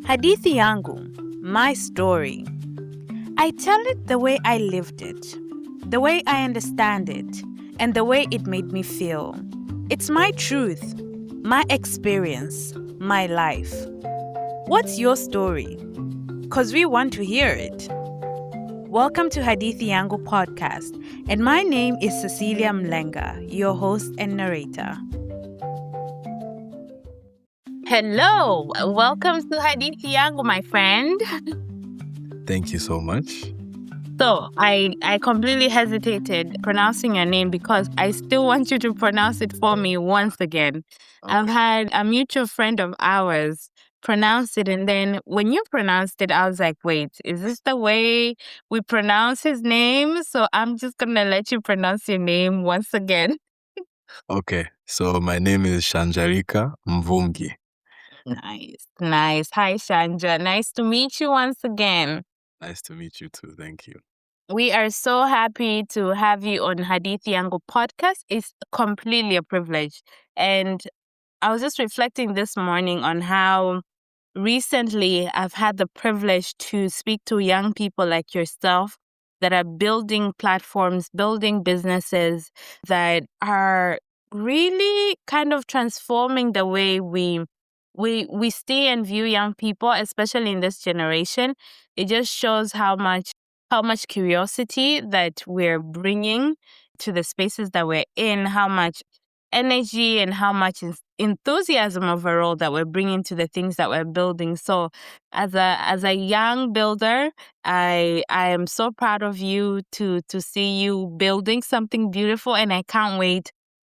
Hadithi yangu, my story. I tell it the way I lived it, the way I understand it, and the way it made me feel. It's my truth, my experience, my life. What's your story? 'Cause we want to hear it. Welcome to Hadithi Yangu podcast, and my name is Cecilia Mlenga, your host and narrator. Hello, welcome to Hadithi Yangu, my friend. Thank you so much. So I completely hesitated pronouncing your name because I still want you to pronounce it for me once again. Okay. I've had a mutual friend of ours pronounce it, and then when you pronounced it, I was like, wait, is this the way we pronounce his name? So I'm just gonna let you pronounce your name once again. Okay, so my name is Shanjarika Mvungi. Nice. Hi, Shanja. Nice to meet you once again. Nice to meet you too. Thank you. We are so happy to have you on Hadithi Yangu podcast. It's completely a privilege. And I was just reflecting this morning on how recently I've had the privilege to speak to young people like yourself that are building platforms, building businesses that are really kind of transforming the way we see and view young people, especially in this generation. It just shows how much curiosity that we're bringing to the spaces that we're in, how much energy and how much enthusiasm overall that we're bringing to the things that we're building. So as a young builder, I am so proud of you to see you building something beautiful, and I can't wait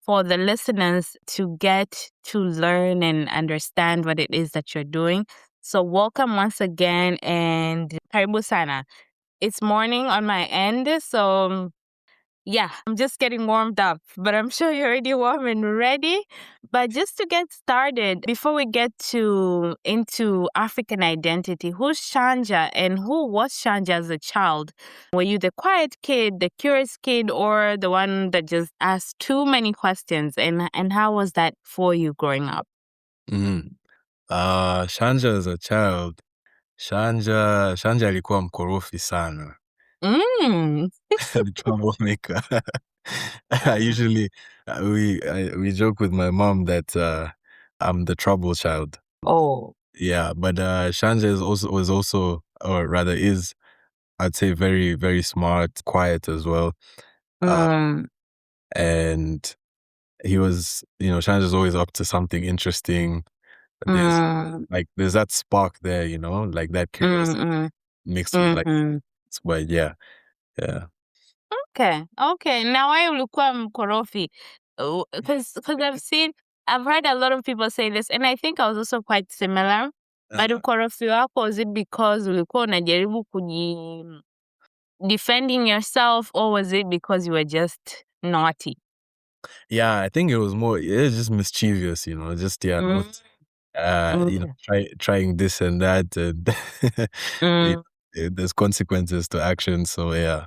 for the listeners to get to learn and understand what it is that you're doing. So welcome once again, and karibu sana. It's morning on my end, so yeah, I'm just getting warmed up, but I'm sure you're already warm and ready. But just to get started, before we get into African identity, who's Shanja and who was Shanja as a child? Were you the quiet kid, the curious kid, or the one that just asked too many questions? And how was that for you growing up? Shanja as a child. Shanja alikuwa mkorofi sana. The troublemaker. I usually we joke with my mom that I'm the trouble child. Oh. Yeah, but Shanja was also, or rather is, I'd say, very, very smart, quiet as well. And he was, Shanja's always up to something interesting. There's that spark there, like that curiosity mixed with like, but yeah. Okay. Now why ulikuwa mkorofi? Because I've heard a lot of people say this, and I think I was also quite similar. But ukorofi wako, was it because ulikuwa unajaribu defending yourself, or was it because you were just naughty? Yeah, I think it was just mischievous, just trying this and that, and there's consequences to action. So yeah.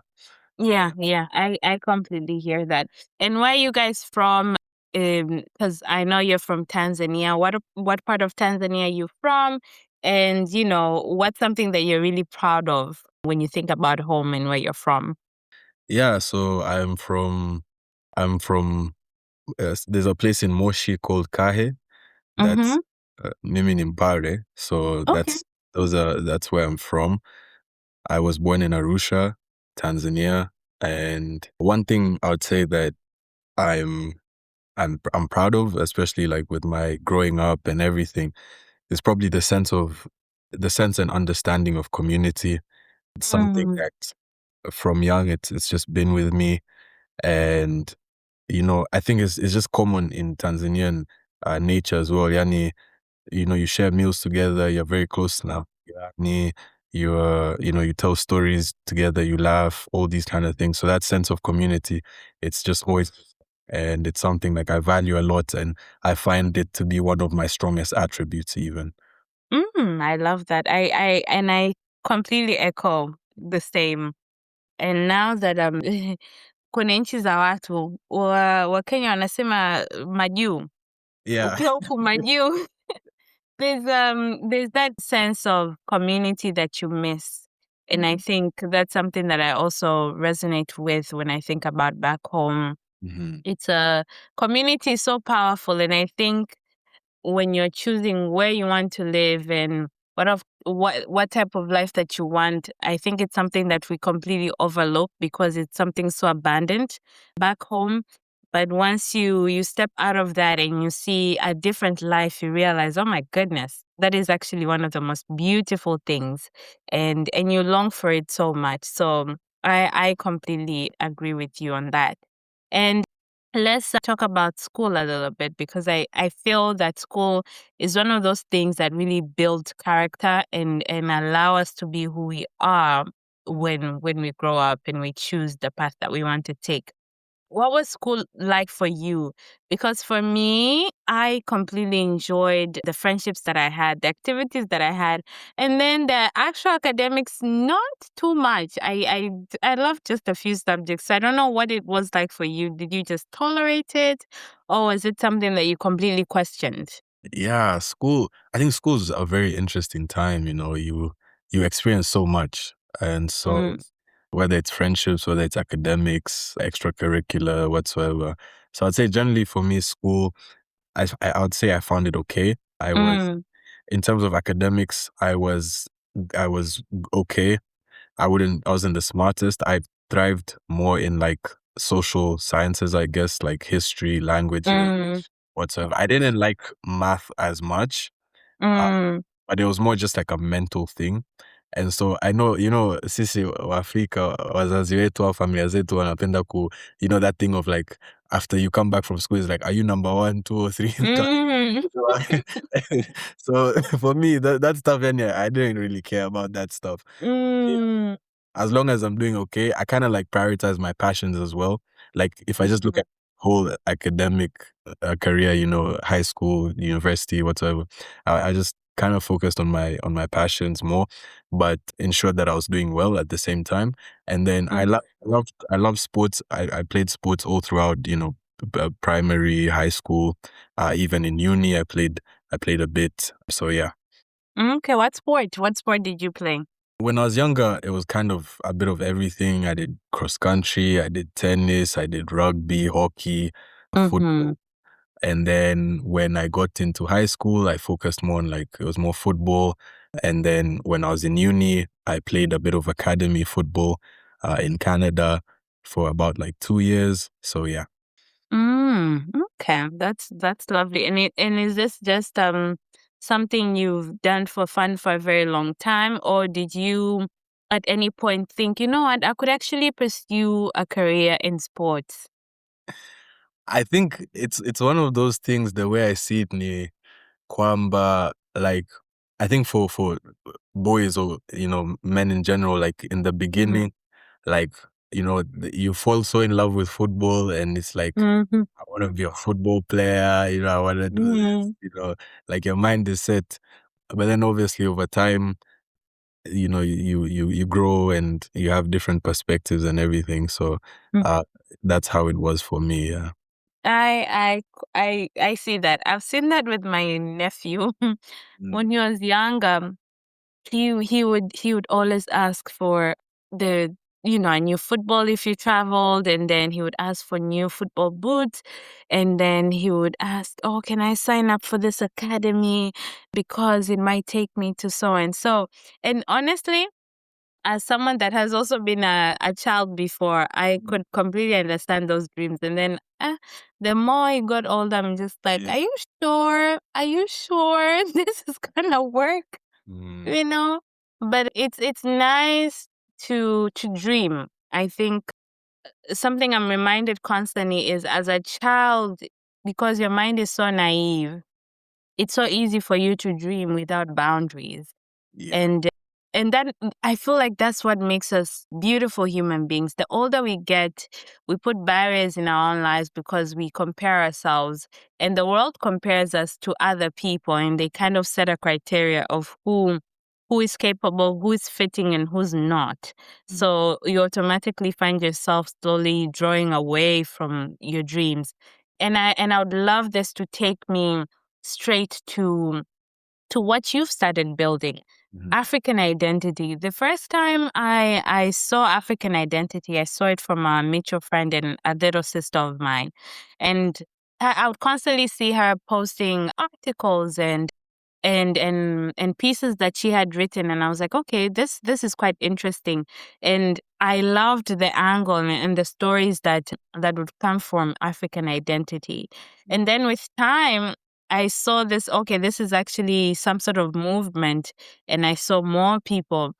Yeah, I completely hear that. And where are you guys from? Because I know you're from Tanzania. What part of Tanzania are you from? And what's something that you're really proud of when you think about home and where you're from? Yeah, so I'm from there's a place in Moshi called Kahe. That's Mimi Nimpare. So Okay. that's where I'm from. I was born in Arusha, Tanzania, and one thing I would say that I'm proud of, especially like with my growing up and everything, is probably the sense and understanding of community. It's something that from young it's just been with me, and I think it's just common in Tanzanian nature as well. Yani, you share meals together, you're very close now. Yani, you tell stories together, you laugh, all these kind of things. So that sense of community, it's just always, and it's something like I value a lot, and I find it to be one of my strongest attributes even. I love that. I completely echo the same. And now that kuna nchi za watu Wakenya wanasema majuu. Yeah. Ukiwa huku majuu there's that sense of community that you miss. And I think that's something that I also resonate with when I think about back home. Mhm. It's a community is so powerful, and I think when you're choosing where you want to live and what type of life that you want, I think it's something that we completely overlook because it's something so abundant back home. But once you step out of that and you see a different life, you realize, oh my goodness, that is actually one of the most beautiful things, and you long for it so much. So I completely agree with you on that. And let's talk about school a little bit because I feel that school is one of those things that really build character and allow us to be who we are when we grow up and we choose the path that we want to take. What was school like for you? Because for me, I completely enjoyed the friendships that I had, the activities that I had, and then the actual academics, not too much. I loved just a few subjects. So I don't know what it was like for you. Did you just tolerate it, or was it something that you completely questioned? Yeah, school. I think school's a very interesting time. You experience so much, and so Mm, whether it's friendships, whether it's academics, extracurricular, whatsoever. So I'd say generally for me, school, I would say I found it okay. I was mm, in terms of academics, I was okay. I wasn't the smartest. I thrived more in like social sciences, I guess, like history, languages, mm, whatsoever. I didn't like math as much, uh, mm, but it was more just like a mental thing. And so I know, sisi Waafrika, wazazi wetu au familia zetu wanapenda that thing of like, after you come back from school, it's like, are you number one, two, or three? mm, So for me, that stuff, and yeah, I didn't really care about that stuff. mm, As long as I'm doing okay, I kind of like prioritize my passions as well. Like if I just look mm, at whole academic career, high school, university, whatever, I just kind of focused on my passions more, but ensured that I was doing well at the same time. And then mm. I love sports. I played sports all throughout, primary, high school, even in uni. I played a bit. So yeah. Okay, what sport? What sport did you play? When I was younger, it was kind of a bit of everything. I did cross country, I did tennis, I did rugby, hockey, Mm-hmm. football. And then when I got into high school, I focused more on like, it was more football. And then when I was in uni, I played a bit of academy football in Canada for about like 2 years. So yeah. Okay, that's lovely. And is this just something you've done for fun for a very long time, or did you at any point think, you know what, I could actually pursue a career in sports? I think it's one of those things, the way I see it, ni kwamba, like, I think for boys, or men in general, like in the Mm-hmm. beginning, like, you fall so in love with football, and it's like, Mm-hmm. I want to be a football player, I want to do this, like your mind is set. But then obviously over time, you grow and you have different perspectives and everything. So uh that's how it was for me. Yeah. I see that. I've seen that with my nephew. Mm. When he was young, he would always ask for the a new football if he traveled, and then he would ask for new football boots, and then he would ask, oh, can I sign up for this academy because it might take me to so and so. And honestly, as someone that has also been a child before, I could completely understand those dreams. And then the more I got older, I'm just like, Yeah. are you sure? Are you sure this is gonna work? Mm. You know? But it's nice to dream. I think something I'm reminded constantly is, as a child, because your mind is so naive, it's so easy for you to dream without boundaries. Yeah. And that, I feel like that's what makes us beautiful human beings. The older we get, we put barriers in our own lives because we compare ourselves, and the world compares us to other people, and they kind of set a criteria of who is capable, who is fitting, and who's not. Mm. So you automatically find yourself slowly drawing away from your dreams. And I would love this to take me straight to to what you've started building. African identity. The first time I saw African identity, I saw it from a mutual friend and a little sister of mine. And I would constantly see her posting articles and pieces that she had written, and I was like, okay, this is quite interesting. And I loved the angle and the stories that would come from African identity. And then with time I saw this, okay, this is actually some sort of movement, and I saw more people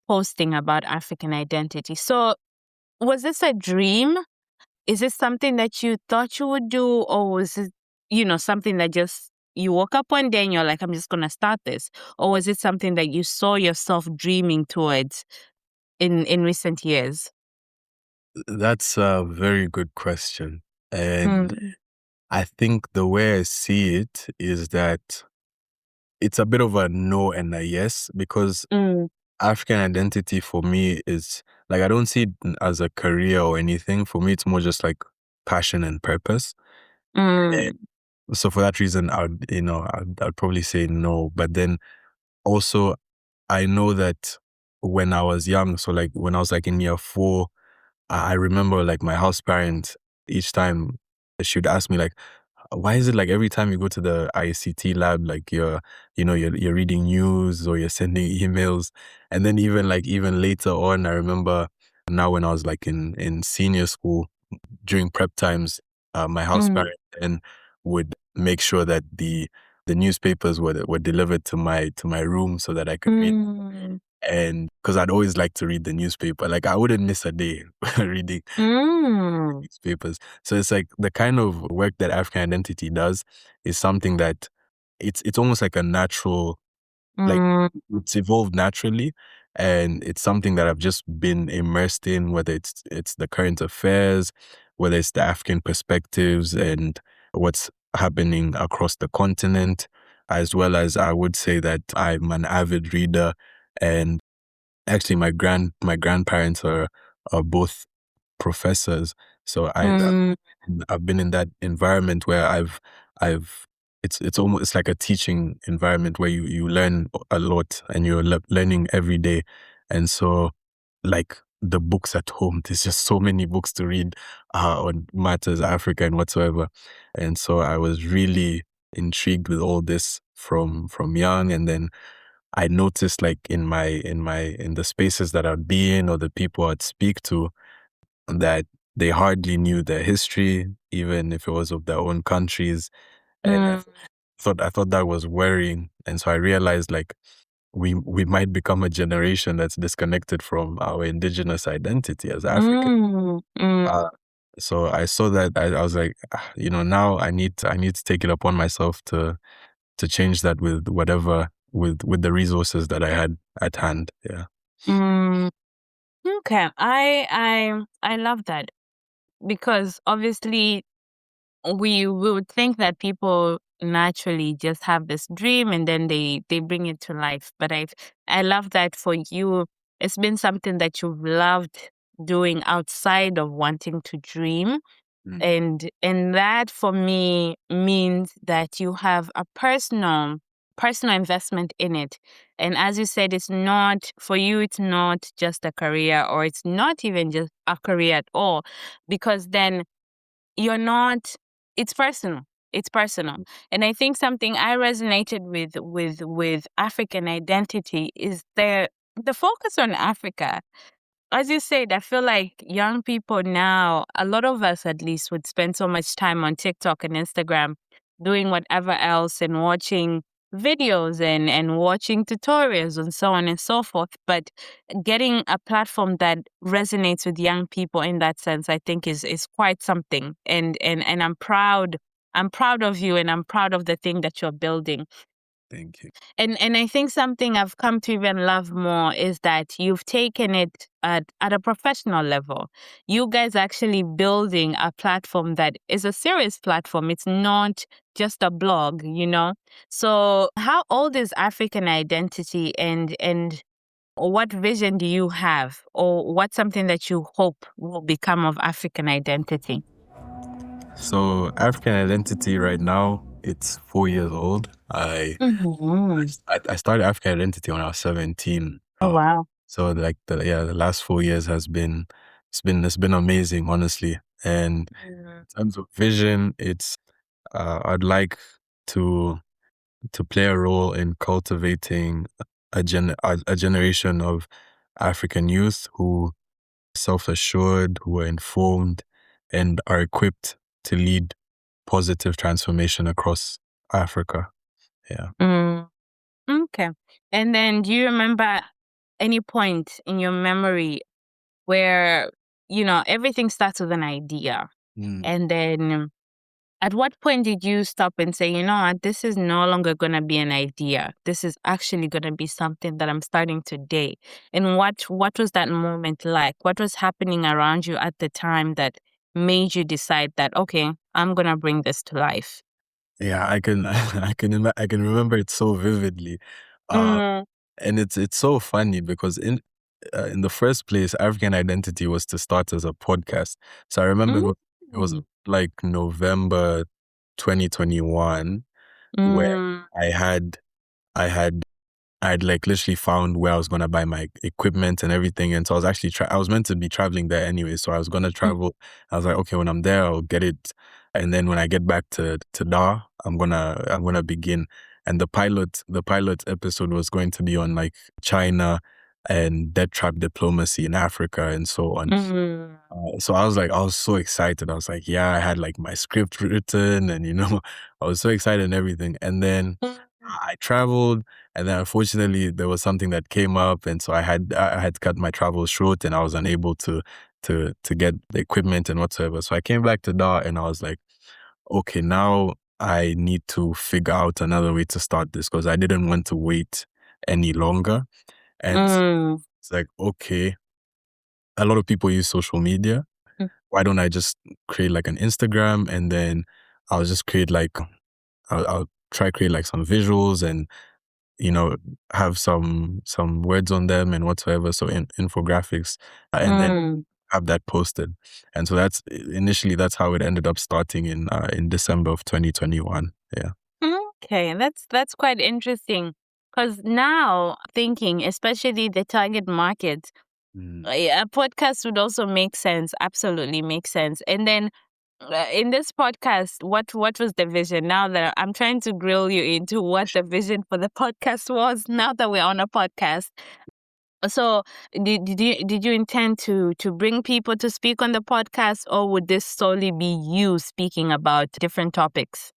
posting about African identity. So was this a dream? Is this something that you thought you would do, or was it, something that just you woke up one day and you're like, I'm just gonna start this? Or was it something that you saw yourself dreaming towards in recent years? That's a very good question. And I think the way I see it is that it's a bit of a no and a yes, because Mm, African identity for me is like, I don't see it as a career or anything. For me, it's more just like passion and purpose. mm, So for that reason, I'd probably say no. But then also, I know that when I was young, so like when I was like in year 4, I remember like my house parent, each time she would ask me like, why is it like every time you go to the ICT lab, like you're reading news or you're sending emails? And then even later on, I remember now when I was like in senior school, during prep times, my house mm, parent then would make sure that the newspapers were delivered to my room so that I could read. mm, And because I'd always like to read the newspaper, like I wouldn't miss a day reading mm, newspapers. So it's like the kind of work that African Identity does is something that it's almost like a natural, like mm, it's evolved naturally, and it's something that I've just been immersed in, whether it's the current affairs, whether it's the African perspectives and what's happening across the continent, as well as I would say that I'm an avid reader. And actually my grandparents are both professors. So mm, I've been in that environment where I've it's like a teaching environment where you learn a lot and you're learning every day. And so like the books at home, there's just so many books to read on matters Africa and whatsoever. And so I was really intrigued with all this from young. And then I noticed like in the spaces that I'd be in or the people I'd speak to, that they hardly knew their history, even if it was of their own countries. And mm, I thought that was worrying. And so I realized like we might become a generation that's disconnected from our indigenous identity as African. mm, mm, Uh, so I saw that I was like, now I need to take it upon myself to change that with whatever with the resources that I had at hand. Yeah. mm. Okay, I love that, because obviously we would think that people naturally just have this dream and then they bring it to life. But I love that for you. It's been something that you've loved doing outside of wanting to dream. Mm. And that for me means that you have a personal investment in it. And as you said, it's not for you, it's not just a career, or it's not even just a career at all, because then you're not, it's personal. It's personal. And I think something I resonated with African identity is the focus on Africa. As you said, I feel like young people now, a lot of us at least, would spend so much time on TikTok and Instagram doing whatever else and watching videos and watching tutorials and so on and so forth. But getting a platform that resonates with young people in that sense, I think is quite something. And I'm proud. I'm proud of you, and I'm proud of the thing that you're building. Thank you. And I think something I've come to even love more is that you've taken it at a professional level. You guys are actually building a platform that is a serious platform. It's not just a blog, you know? So how old is African identity, and what vision do you have, or what's something that you hope will become of African identity? So African Identity right now, it's 4 years old. Mm-hmm. I started African Identity when I was 17. Oh, wow. So like the last 4 years it's been amazing, honestly. And in terms of vision, I'd like to play a role in cultivating a generation of African youth who are self-assured, who are informed, and are equipped to lead positive transformation across Africa. Yeah. Mm. Okay. And then do you remember any point in your memory where, everything starts with an idea? Mm. And then at what point did you stop and say, what, this is no longer going to be an idea. This is actually going to be something that I'm starting today. And what was that moment like? What was happening around you at the time that made you decide that, okay, I'm going to bring this to life? Yeah, I can remember it so vividly. Uh, Mm. and it's so funny because in the first place, African Identity was to start as a podcast. So I remember it was Mm. like November 2021 where Mm. I had I had I'd like literally found where I was gonna buy my equipment and everything, and so I was actually I was meant to be traveling there anyway, so I was gonna travel. I was like, okay, when I'm there, I'll get it, and then when I get back to Dar, I'm gonna begin. And the pilot episode was going to be on like China and debt trap diplomacy in Africa and so on. Mm. So I was so excited. I was like, yeah, I had like my script written and, I was so excited and everything. And then I traveled and then unfortunately there was something that came up. And so I had cut my travel short and I was unable to get the equipment and whatsoever. So I came back to Dar and I was like, okay, now I need to figure out another way to start this because I didn't want to wait any longer. And Mm. it's like, okay, a lot of people use social media. Mm. Why don't I just create like an Instagram and then I'll just create like I'll try create like some visuals and you know have some words on them and whatsoever, so infographics, and then Mm. have that posted. And so that's initially that's how it ended up starting in December of 2021. Yeah. Okay, that's quite interesting. Because now thinking, especially the target market, Mm. a podcast would also make sense. Absolutely make sense. And then in this podcast, what was the vision? Now that I'm trying to grill you into what the vision for the podcast was. Now that we're on a podcast, so did you intend to bring people to speak on the podcast, or would this solely be you speaking about different topics?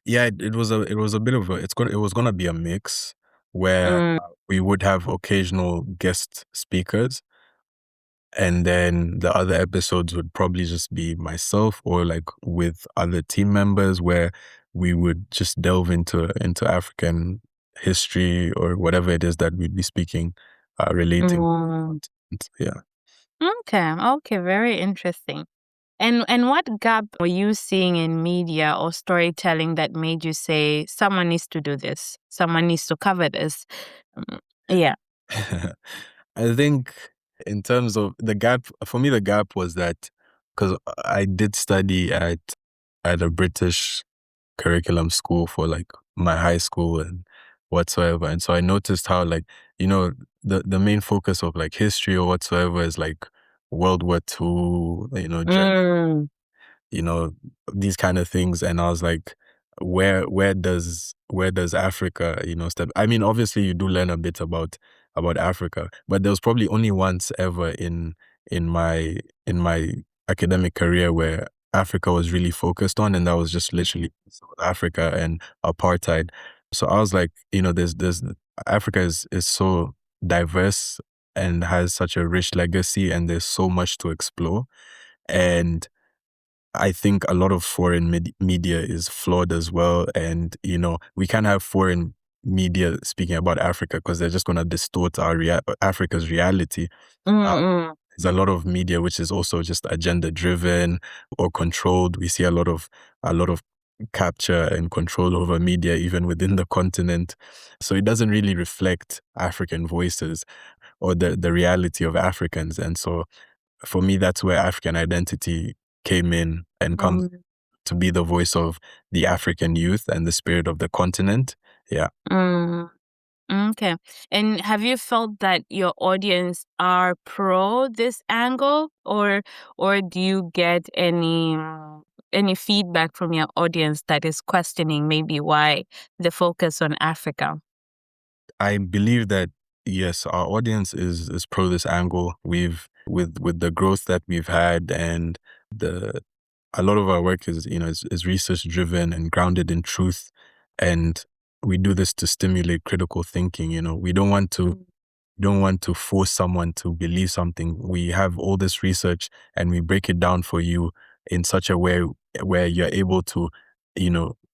Yeah, it was a bit of a it was gonna be a mix where Mm. we would have occasional guest speakers. And then the other episodes would probably just be myself or like with other team members where we would just delve into African history or whatever it is that we'd be speaking, relating. Mm. Yeah. Okay, okay, very interesting. And what gap were you seeing in media or storytelling that made you say someone needs to do this, someone needs to cover this? Mm. Yeah. I think in terms of the gap, for me, the gap was that because I did study at a British curriculum school for like my high school and whatsoever. And so I noticed how like, the main focus of like history or whatsoever is like World War II, Mm. you know, these kind of things. And I was like, where does Africa, step? I mean, obviously you do learn a bit about Africa, but there was probably only once ever in my in my academic career where Africa was really focused on, and that was just literally South Africa and apartheid. So I was like, there's Africa is so diverse and has such a rich legacy, and there's so much to explore. And I think a lot of foreign media is flawed as well. And, we can't have foreign media speaking about Africa because they're just going to distort Africa's reality. Uh, Mm-mm. there's a lot of media which is also just agenda driven or controlled. We see a lot of capture and control over media even within the continent. So it doesn't really reflect African voices or the reality of Africans. And so for me, that's where African identity came in and comes Mm. to be the voice of the African youth and the spirit of the continent. Yeah. Mm. Okay. And have you felt that your audience are pro this angle, or do you get any feedback from your audience that is questioning maybe why the focus on Africa? I believe that yes, our audience is pro this angle. We've with the growth that we've had, and the a lot of our work is research driven and grounded in truth, and we do this to stimulate critical thinking. We don't want to force someone to believe something. We have all this research and we break it down for you in such a way where you're able to,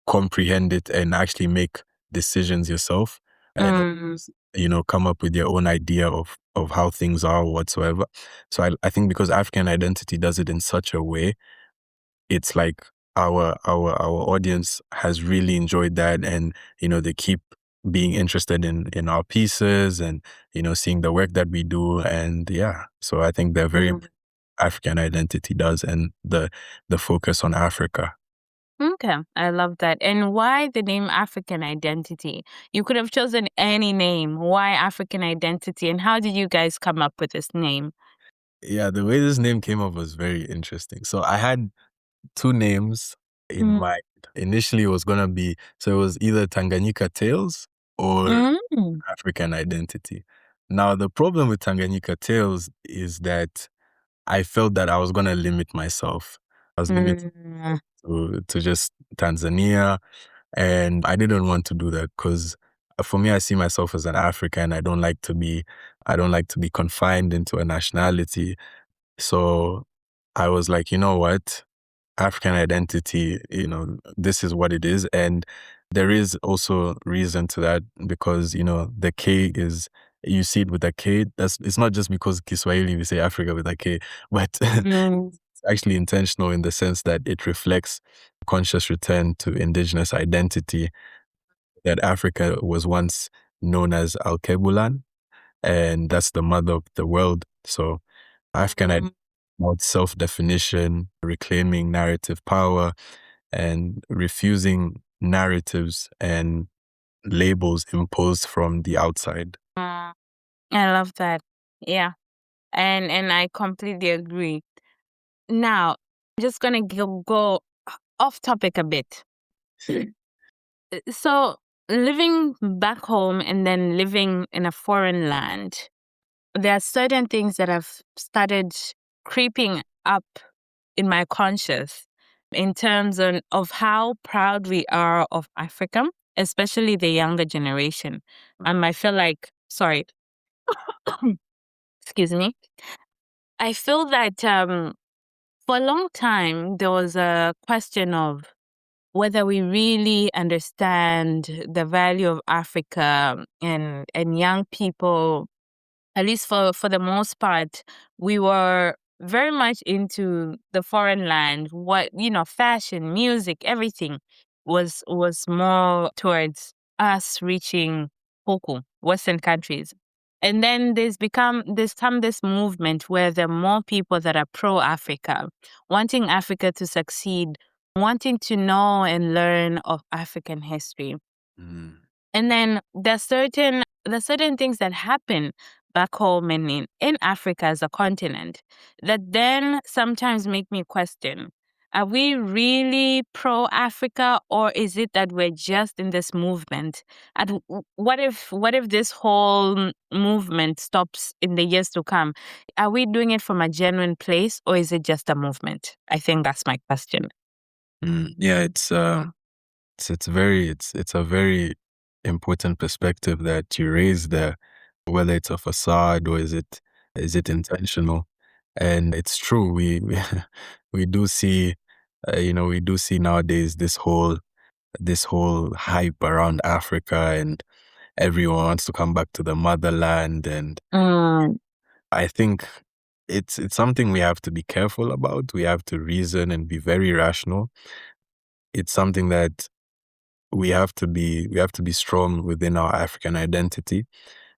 comprehend it and actually make decisions yourself, and Mm, come up with your own idea of how things are or whatsoever. So I think because African Identity does it in such a way, it's like our audience has really enjoyed that, and they keep being interested in our pieces, and seeing the work that we do, and yeah, so I think they're very mm. African Identity does, and the focus on Africa. Okay, I love that. And why the name African Identity? You could have chosen any name. Why African Identity? And how did you guys come up with this name? Yeah, the way this name came up was very interesting. So I had two names in Mm. mind. Initially it was gonna be, so it was either Tanganyika Tales or Mm. African Identity. Now, the problem with Tanganyika Tales is that I felt that I was going to limit myself. I was limited Mm. to just Tanzania, and I didn't want to do that because for me, I see myself as an African. I don't like to be confined into a nationality. So I was like, you know what? African Identity, this is what it is. And there is also reason to that because, the K is, you see it with a K. It's not just because Kiswahili, we say Africa with a K, but Mm. it's actually intentional in the sense that it reflects conscious return to indigenous identity, that Africa was once known as Alkebulan, and that's the mother of the world. So African Mm. identity, about self-definition, reclaiming narrative power, and refusing narratives and labels imposed from the outside. Mm. I love that. Yeah. And I completely agree. Now, I'm just gonna go off topic a bit. So, living back home and then living in a foreign land, there are certain things that have started creeping up in my conscious in terms of how proud we are of Africa, especially the younger generation. I feel like, sorry, excuse me. I feel that for a long time, there was a question of whether we really understand the value of Africa, and young people, at least for the most part, we were very much into the foreign land. What, fashion, music, everything was more towards us reaching Hoku, Western countries. And then there's come this movement where there are more people that are pro Africa, wanting Africa to succeed, wanting to know and learn of African history. Mm. And then there's certain things that happen back home and in Africa as a continent that then sometimes make me question, are we really pro Africa, or is it that we're just in this movement? And what if this whole movement stops in the years to come? Are we doing it from a genuine place, or is it just a movement? I think that's my question. Yeah, it's a very important perspective that you raise there, whether it's a facade or is it intentional. And it's true, we do see, we do see nowadays this whole hype around Africa, and everyone wants to come back to the motherland. And Mm. I think it's something we have to be careful about. We have to reason and be very rational. It's something that we have to be strong within our African identity.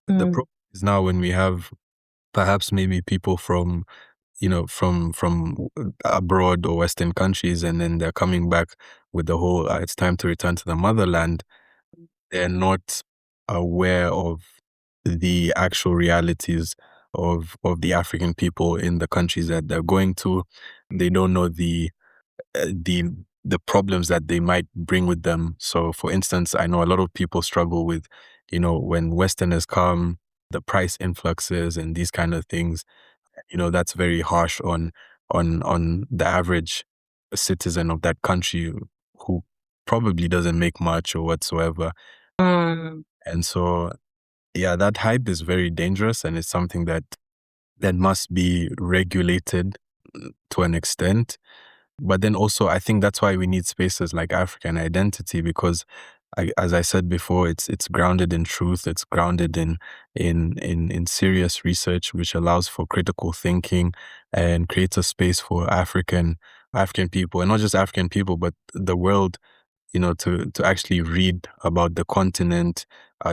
The Mm. problem is now when we have perhaps maybe people from from abroad or Western countries, and then they're coming back with the whole it's time to return to the motherland. They're not aware of the actual realities of the African people in the countries that they're going to. They don't know the problems that they might bring with them. So, for instance, I know a lot of people struggle with, when Westerners come, the price influxes and these kind of things. That's very harsh on the average citizen of that country who probably doesn't make much or whatsoever. Mm. And so, yeah, that hype is very dangerous, and it's something that must be regulated to an extent. But then also, I think that's why we need spaces like African Identity, because as I said before, it's grounded in truth. It's grounded in serious research, which allows for critical thinking and creates a space for African people, and not just African people, but the world, to actually read about the continent,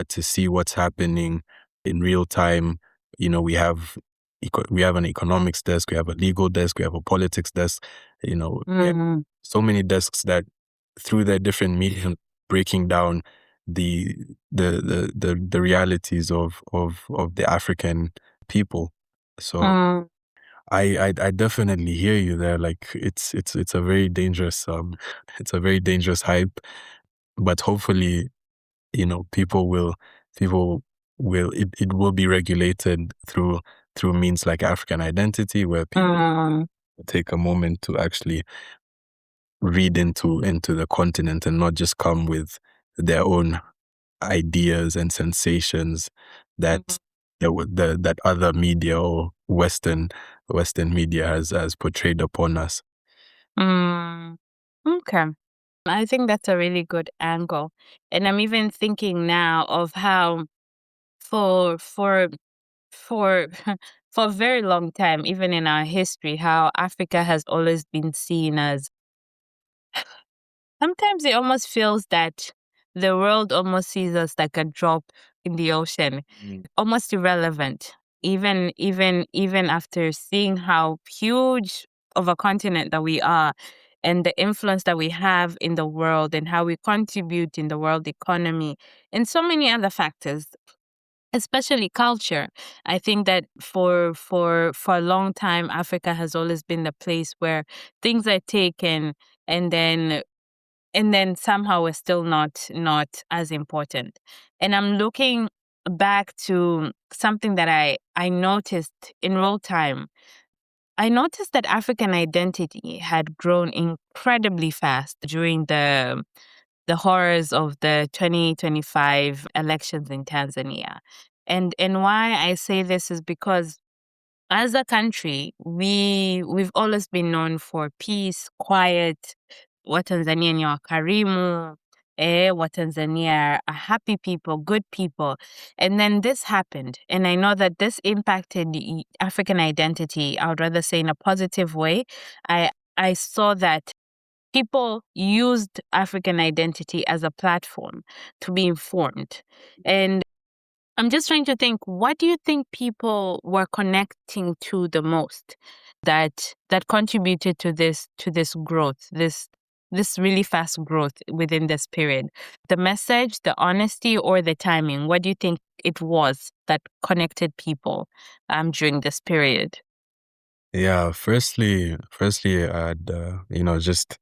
to see what's happening in real time. We have an economics desk, we have a legal desk, we have a politics desk. We have Mm. so many desks that, through their different media, breaking down the realities of the African people. So Mm. I definitely hear you there. Like, it's a very dangerous it's a very dangerous hype, but hopefully, people will it will be regulated through means like African Identity, where people Mm. take a moment to actually read into the continent and not just come with their own ideas and sensations that that other media or Western media has portrayed upon us. Mm. Okay. I think that's a really good angle. And I'm even thinking now of how for for for for a very long time, even in our history, how Africa has always been seen as, sometimes it almost feels that the world almost sees us like a drop in the ocean, almost irrelevant. Even after seeing how huge of a continent that we are, and the influence that we have in the world, and how we contribute in the world economy, and so many other factors, especially culture. I think that for a long time, Africa has always been the place where things are taken, and then somehow we're still not as important. And I'm looking back to something that I noticed in real time. I noticed that African identity had grown incredibly fast during the horrors of the 2025 elections in Tanzania. And why I say this is because, as a country, we've always been known for peace, quiet. Watanzania ni wakarimu, Watanzania are happy people, good people. And then this happened. And I know that this impacted the African identity, I would rather say in a positive way. I saw that people used African identity as a platform to be informed. And I'm just trying to think, what do you think people were connecting to the most that contributed to this growth, this really fast growth within this period? The message, the honesty, or the timing? What do you think it was that connected people during this period? Yeah, firstly, I'd just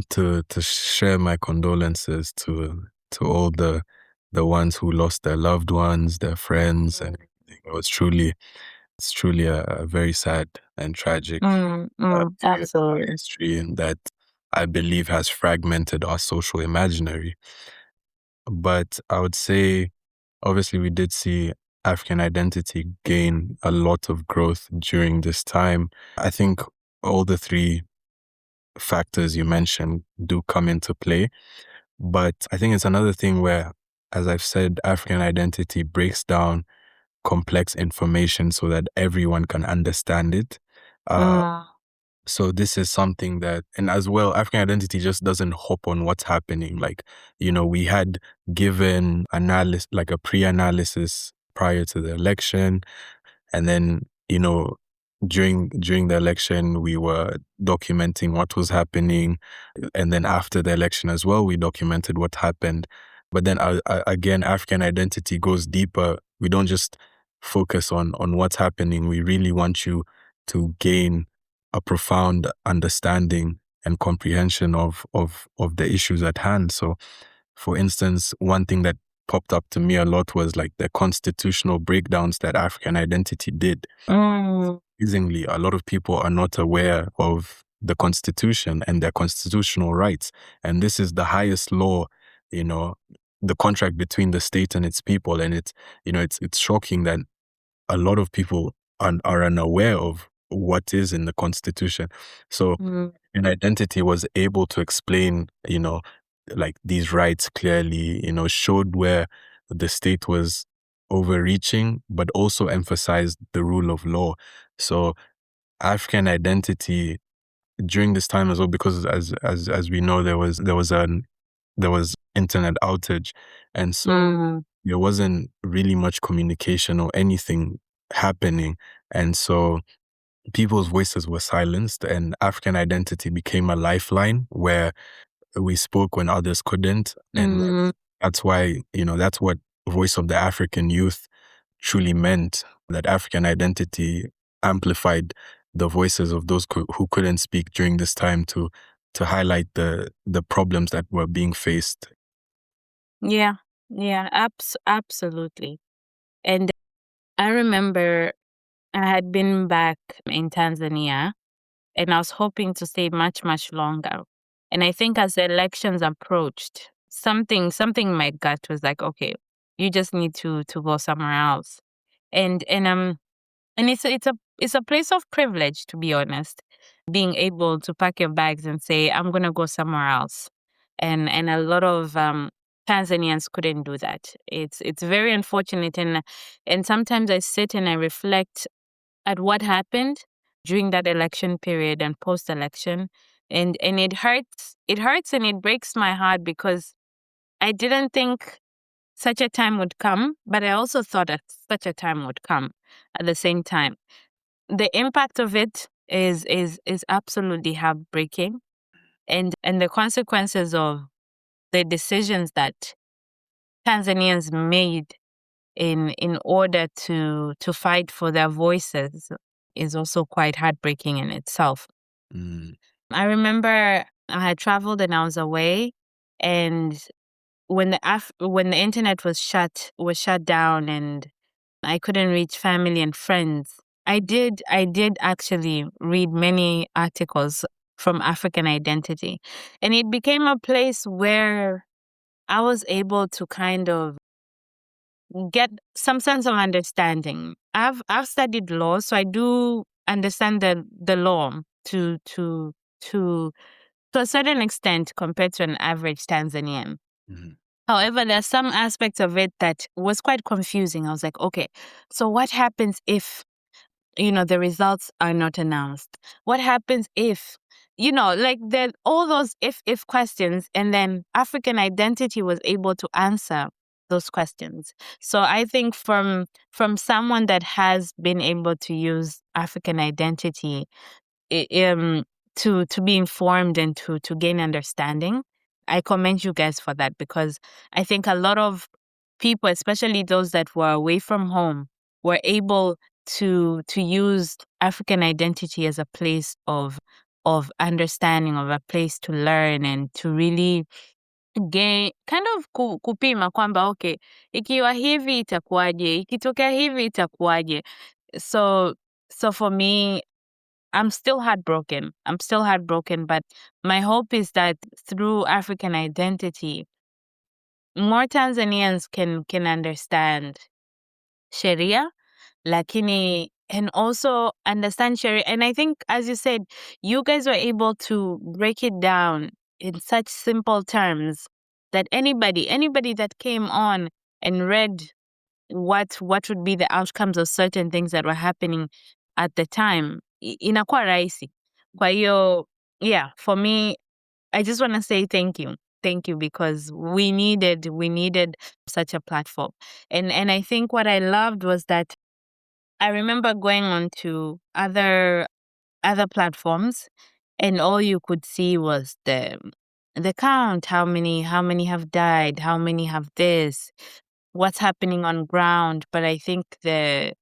to share my condolences to all the ones who lost their loved ones, their friends, and everything. It's truly a very sad and tragic period of our Absolutely. history, and that I believe has fragmented our social imaginary. But I would say, obviously, we did see African identity gain a lot of growth during this time. I think all the three factors you mentioned do come into play. But I think it's another thing where, as I've said, African identity breaks down complex information so that everyone can understand it. Uh, Mm. so this is something that, and as well, African identity just doesn't hop on what's happening. Like, we had given analysis, like a pre-analysis prior to the election, and then, during the election, we were documenting what was happening, and then after the election as well, we documented what happened. But then again, African identity goes deeper. We don't just focus on what's happening. We really want you to gain a profound understanding and comprehension of the issues at hand. So, for instance, one thing that popped up to me a lot was like the constitutional breakdowns that African identity did. Amazingly, a lot of people are not aware of the Constitution and their constitutional rights. And this is the highest law, the contract between the state and its people. And it's shocking that a lot of people are unaware of what is in the Constitution. So an identity was able to explain, like these rights clearly, showed where the state was overreaching, but also emphasized the rule of law. So African identity during this time as well, because as we know, there was internet outage, and so there wasn't really much communication or anything happening, and so people's voices were silenced, and African identity became a lifeline where we spoke when others couldn't, and that's why that's what Voice of the African Youth truly meant, that African identity amplified the voices of those who couldn't speak during this time to highlight the problems that were being faced. Yeah, absolutely. And I remember I had been back in Tanzania, and I was hoping to stay much, much longer. And I think as the elections approached, something in my gut was like, okay, you just need to go somewhere else. And it's a place of privilege, to be honest, being able to pack your bags and say, I'm gonna go somewhere else. And a lot of Tanzanians couldn't do that. It's very unfortunate, and sometimes I sit and I reflect at what happened during that election period and post election, and it hurts. It hurts and it breaks my heart because I didn't think such a time would come, but I also thought that such a time would come at the same time. The impact of it is absolutely heartbreaking, and the consequences of the decisions that Tanzanians made in order to fight for their voices is also quite heartbreaking in itself. I remember I had traveled and I was away, and when the internet was shut down and I couldn't reach family and friends, I did actually read many articles from African Identity, and it became a place where I was able to kind of get some sense of understanding. I've studied law, so I do understand the law to a certain extent compared to an average Tanzanian. However, there are some aspects of it that was quite confusing. I was like, okay, so what happens if, the results are not announced? What happens if, like there all those if questions, and then African Identity was able to answer those questions. So I think from someone that has been able to use African Identity i- um, to be informed and to gain understanding, I commend you guys for that, because I think a lot of people, especially those that were away from home, were able to use African Identity as a place of understanding, of a place to learn and to really gain kind of kupima kwamba okay, ikiwa hivi itakuwaje, ikitokea hivi itakuwaje. So for me, I'm still heartbroken. But my hope is that through African Identity, more Tanzanians can understand Sharia, lakini, and also understand Sharia. And I think, as you said, you guys were able to break it down in such simple terms that anybody that came on and read what would be the outcomes of certain things that were happening at the time, inakuwa rahisi. Kwa hiyo, yeah, for me, I just want to say thank you. Thank you, because we needed such a platform. And I think what I loved was that I remember going on to other platforms, and all you could see was the count, how many have died, how many have this, what's happening on ground. But I think the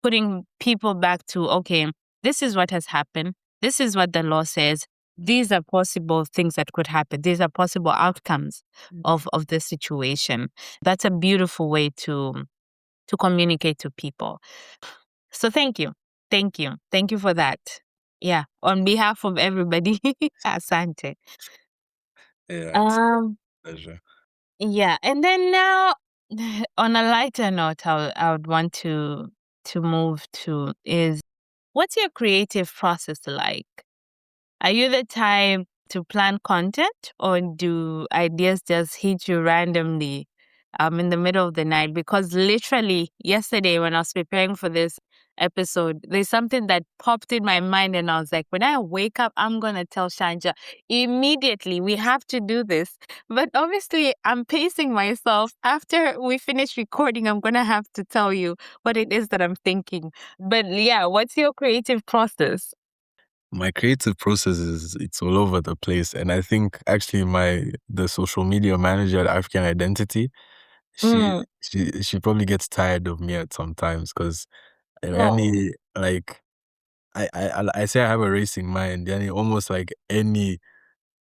putting people back to, okay, this is what has happened, this is what the law says, these are possible things that could happen, these are possible outcomes of this situation. That's a beautiful way to communicate to people. So thank you. Thank you for that. Yeah. On behalf of everybody, asante. Yeah, it's Um, a pleasure. yeah. And then now, on a lighter note, I would want to move to is, what's your creative process like? Are you the type to plan content, or do ideas just hit you randomly in the middle of the night? Because literally yesterday when I was preparing for this episode, there's something that popped in my mind, and I was like, when I wake up, I'm gonna tell Shanja immediately, we have to do this. But obviously I'm pacing myself. After we finish recording, I'm gonna have to tell you what it is that I'm thinking. But yeah, what's your creative process? My creative process is it's all over the place, and I think actually the social media manager at African Identity, she Mm. she probably gets tired of me at sometimes because Oh. any like I say I have a racing mind, and almost like any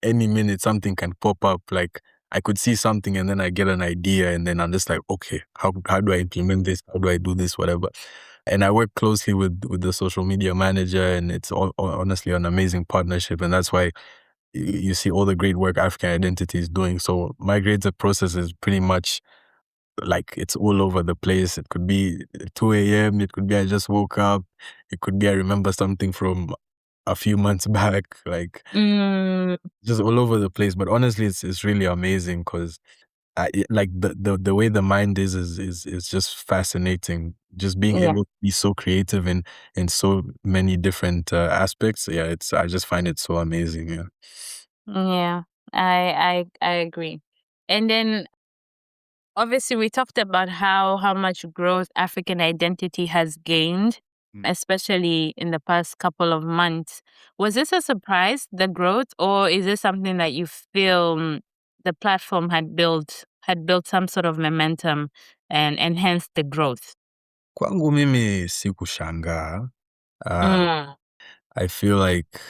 minute something can pop up. Like I could see something and then I get an idea and then I'm just like, okay, how do I implement this? How do I do this? Whatever. And I work closely with the social media manager, and it's honestly an amazing partnership. And that's why you see all the great work African Identity is doing. So my creative process is pretty much like it's all over the place. It could be 2 a.m. It could be I just woke up. It could be I remember something from a few months back. Like Mm, just all over the place. But honestly, it's really amazing because like the way the mind is just fascinating. Just being yeah, able to be so creative in so many different aspects. Yeah, I just find it so amazing. Yeah. yeah, I agree. And then obviously we talked about how much growth African identity has gained, Mm. especially in the past couple of months. Was this a surprise, the growth, or is this something that you feel the platform had built some sort of momentum and hence the growth? Kwangu mimi sikushangaa. Uh, Mm, I feel like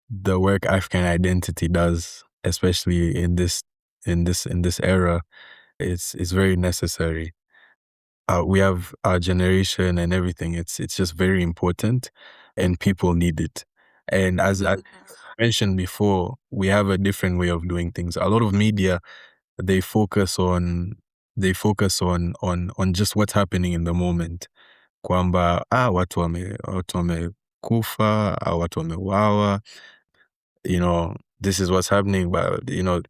the work African Identity does, especially in this era, is very necessary. We have our generation and everything. It's just very important, and people need it. And as I mentioned before, we have a different way of doing things. A lot of media they focus on on just what's happening in the moment. Kwamba watu wamekufa, watu wameuawa, this is what's happening, but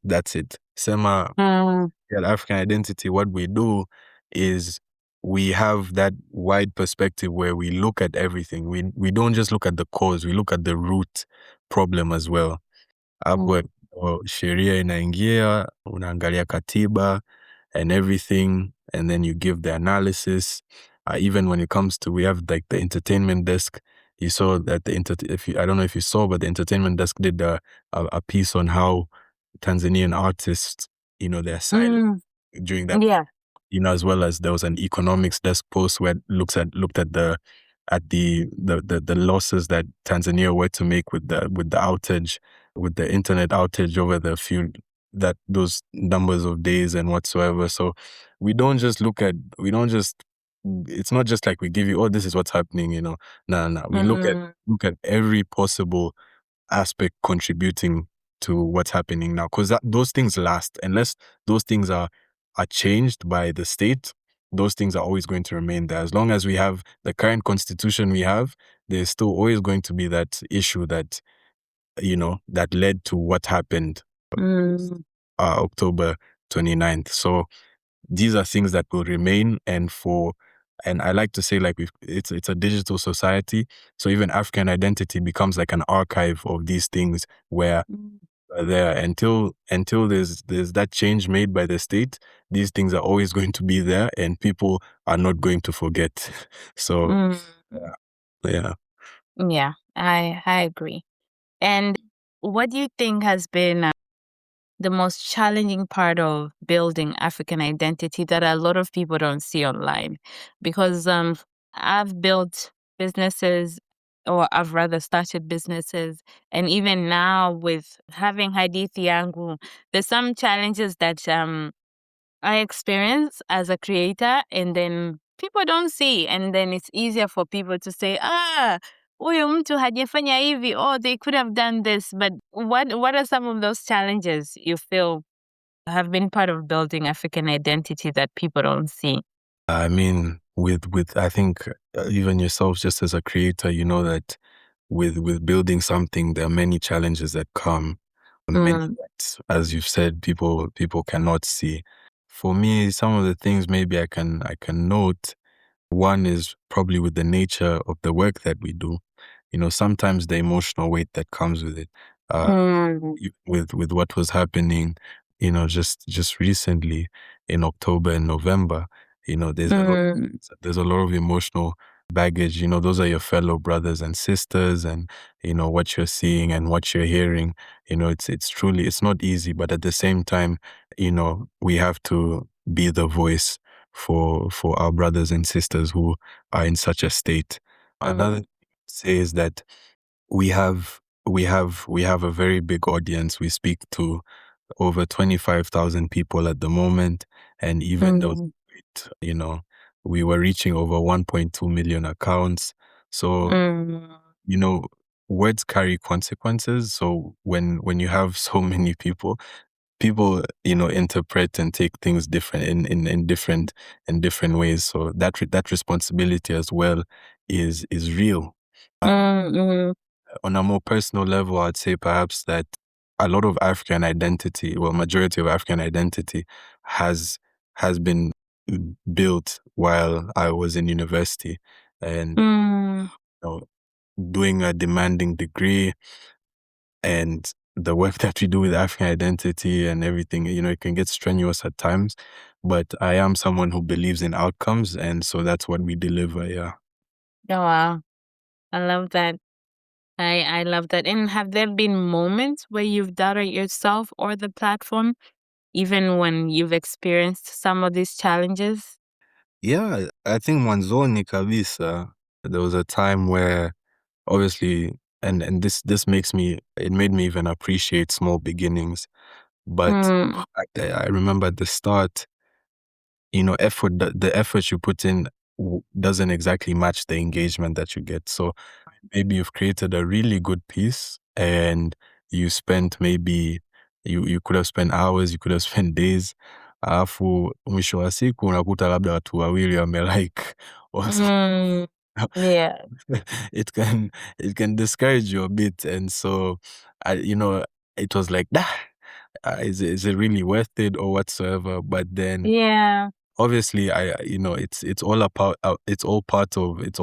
that's it. Sema mm, at African Identity, what we do is we have that wide perspective where we look at everything. We don't just look at the cause, we look at the root problem as well. mm, Hapo sheria inaingia, unaangalia katiba and everything, and then you give the analysis. Even when it comes to, we have like the entertainment desk. You saw that I don't know if you saw, but the entertainment desk did a piece on how Tanzanian artists, they're silent mm, during that, yeah. as well as there was an economics desk post where it looked at the losses that Tanzania were to make with the outage, with the internet outage over those numbers of days and whatsoever. So we don't just it's not just like we give you, oh, this is what's happening, No. We Mm, look at every possible aspect contributing to what's happening now, because those things last. Unless those things are changed by the state, those things are always going to remain there. As long as we have the current constitution we have, there's still always going to be that issue that that led to what happened mm, October 29th. So these are things that will remain. And I like to say, like, it's a digital society, so even African Identity becomes like an archive of these things where mm. are there until there's that change made by the state. These things are always going to be there, and people are not going to forget. So Mm. yeah. Yeah, I agree. And what do you think has been the most challenging part of building African identity that a lot of people don't see online? Because I've built businesses, or I've rather started businesses, and even now with having Hadithi Yangu, there's some challenges that I experience as a creator, and then people don't see, and then it's easier for people to say, huyu mtu hajafanya hivi, oh, they could have done this. But what are some of those challenges you feel have been part of building African identity that people don't see? I mean, with I think even yourself, just as a creator, you know that with building something, there are many challenges that come, many Mm, that, as you've said, people cannot see. For me, some of the things maybe I can note. One is probably with the nature of the work that we do. Sometimes the emotional weight that comes with it. Uh, mm, with what was happening, just recently in October and November, mm, there's a lot of emotional baggage. Those are your fellow brothers and sisters, and what you're seeing and what you're hearing. It's truly, it's not easy, but at the same time, we have to be the voice for our brothers and sisters who are in such a state. Another mm, thing to say is that we have a very big audience. We speak to over 25,000 people at the moment, and even though mm, we were reaching over 1.2 million accounts. So mm, you know words carry consequences. So when you have so many people interpret and take things different in different ways. So that responsibility as well is real. mm, mm, On a more personal level, I'd say perhaps that a lot of African identity, well, majority of African identity has been built while I was in university, and mm, you know, doing a demanding degree, and the work that we do with African identity and everything, it can get strenuous at times, but I am someone who believes in outcomes, and so that's what we deliver. Yeah. oh, wow. I love that. I love that. And have there been moments where you've doubted yourself or the platform, even when you've experienced some of these challenges? Yeah, I think mwanzoni kabisa, there was a time where obviously, and this made me even appreciate small beginnings. But Mm, I remember at the start, the effort you put in doesn't exactly match the engagement that you get. So maybe you've created a really good piece, and you spent maybe you could have spent hours, you could have spent days, alafu mwisho wa siku unakuta labda watu wawili wamelike or mm, yeah. it can it can discourage you a bit. And so it was like, is it really worth it or whatsoever? But then Yeah. obviously it's all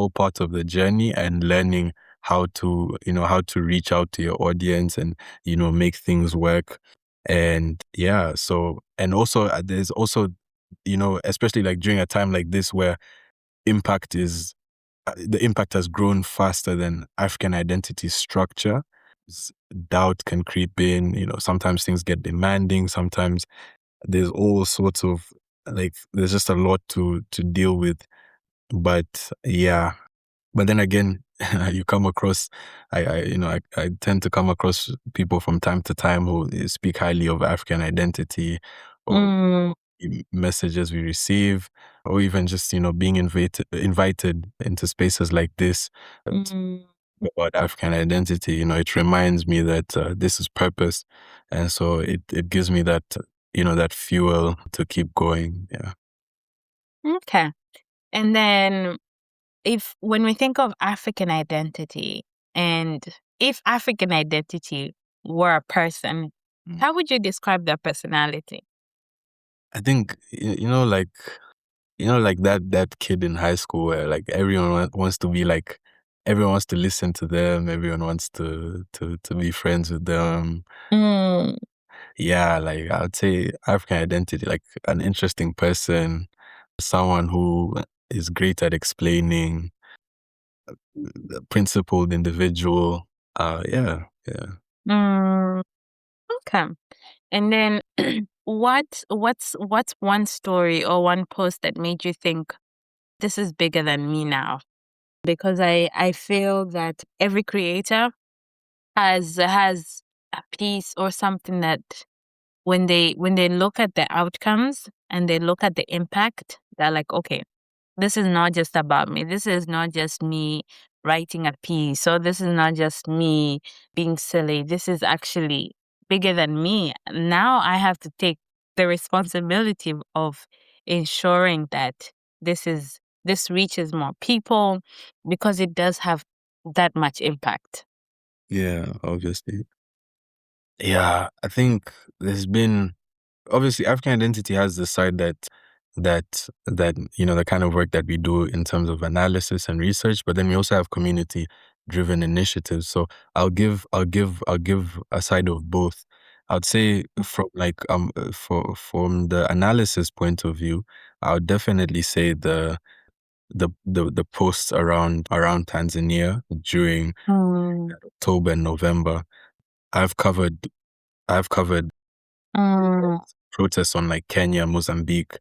part of the journey, and learning how to reach out to your audience, and make things work. And yeah, so, and also there's also, especially like during a time like this where impact is the impact has grown faster than African identity structure. Doubt can creep in. Sometimes things get demanding. Sometimes there's all sorts of, like, there's just a lot to deal with. But yeah, but then again, you come across, I tend to come across people from time to time who speak highly of African identity, or Mm, messages we receive, or even just being invited into spaces like this mm. about African identity. It reminds me that this is purpose, and so it gives me that fuel to keep going. Yeah. Okay. And then if when we think of African identity, and if African identity were a person, Mm. how would you describe their personality? I think like that kid in high school where like everyone wants to be like everyone wants to listen to them. Everyone wants to be friends with them. Mm. Yeah, like I would say African identity, like an interesting person, someone who is great at explaining, a principled individual. Yeah. Mm. Okay. And then what's one story or one post that made you think this is bigger than me now? Because I feel that every creator has a piece or something that when they look at the outcomes and they look at the impact, they're like, okay, this is not just about me. This is not just me writing a piece, or this is not just me being silly. This is actually bigger than me. Now I have to take the responsibility of ensuring that this reaches more people because it does have that much impact. Yeah, obviously. Yeah, I think there's been obviously African identity has the side that the kind of work that we do in terms of analysis and research, but then we also have community driven initiatives. So I'll give a side of both. I'd say from like from the analysis point of view, I would definitely say the posts around Tanzania during Mm, October and November. I've covered I've covered mm, protests on like Kenya, Mozambique,